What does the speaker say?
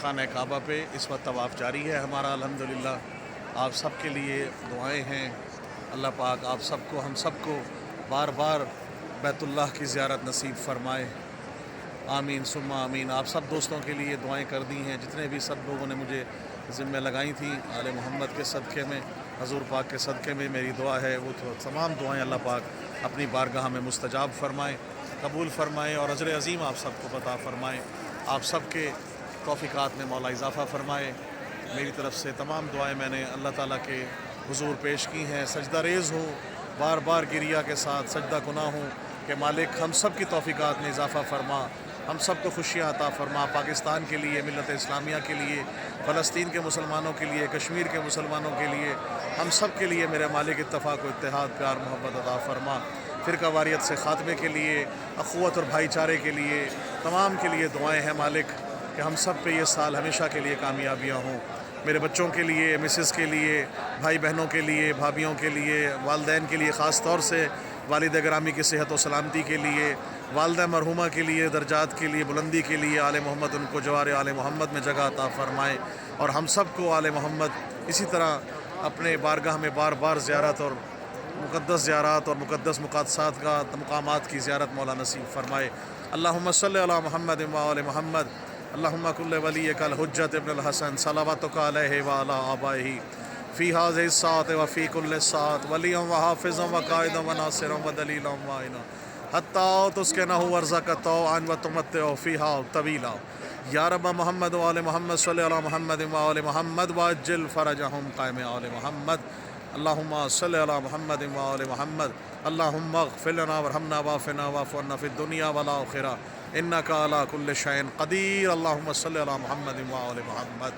خانہ کعبہ پہ اس وقت طواف جاری ہے ہمارا الحمدللہ۔ آپ سب کے لیے دعائیں ہیں، اللہ پاک آپ سب کو، ہم سب کو بار بار بیت اللہ کی زیارت نصیب فرمائے، آمین ثم آمین۔ آپ سب دوستوں کے لیے دعائیں کر دی ہیں، جتنے بھی سب لوگوں نے مجھے ذمہ لگائی تھیں، آل محمد کے صدقے میں، حضور پاک کے صدقے میں میری دعا ہے وہ تمام دعائیں اللہ پاک اپنی بارگاہ میں مستجاب فرمائے، قبول فرمائے اور اجر عظیم آپ سب کو عطا فرمائے۔ آپ سب کے توفیقات میں مولا اضافہ فرمائے۔ میری طرف سے تمام دعائیں میں نے اللہ تعالیٰ کے حضور پیش کی ہیں، سجدہ ریز ہوں، بار بار گریہ کے ساتھ سجدہ گناہ ہوں کہ مالک ہم سب کی توفیقات میں اضافہ فرما، ہم سب کو خوشیاں عطا فرما، پاکستان کے لیے، ملت اسلامیہ کے لیے، فلسطین کے مسلمانوں کے لیے، کشمیر کے مسلمانوں کے لیے، ہم سب کے لیے میرے مالک اتفاق و اتحاد، پیار محبت عطا فرما۔ فرقہ واریت سے خاتمے کے لیے، اخوت اور بھائی چارے کے لیے، تمام کے لیے دعائیں ہیں مالک کہ ہم سب پہ یہ سال ہمیشہ کے لیے کامیابیاں ہوں۔ میرے بچوں کے لیے، مسز کے لیے، بھائی بہنوں کے لیے، بھابھیوں کے لیے، والدین کے لیے، خاص طور سے والد گرامی کی صحت و سلامتی کے لیے، والدہ مرحومہ کے لیے، درجات کے لیے بلندی کے لیے، آل محمد ان کو جوار آل محمد میں جگہ عطا فرمائے، اور ہم سب کو آل محمد اسی طرح اپنے بارگاہ میں بار بار زیارت اور مقدس زیارات اور مقدس مقدسات کا مقامات کی زیارت مولا نصیب فرمائے۔ اللہم صلی علی محمد و آل محمد، اللہم کل ولیک الحجت ابن الحسن صلواتک علیہ وعلی آبائہ فی ہذہ الساعۃ و فی کل ساعۃ ولیا و حافظا و قائدا و ناصرا و دلیلا و معینا حتی تسکنہ ارضک طوعا و تمتع فیہا طویلا۔ یا رب محمد و آل محمد صلی علی محمد و آل محمد وعجل فرجہم قائم آل محمد۔ اللہم صلی علی محمد و آل محمد، اللہم اغفر لنا ورحمنا وعافنا واعف عنا فی الدنیا والآخرہ انک علی کل شیء قدیر۔ اللہم صلی علی محمد و آل محمد۔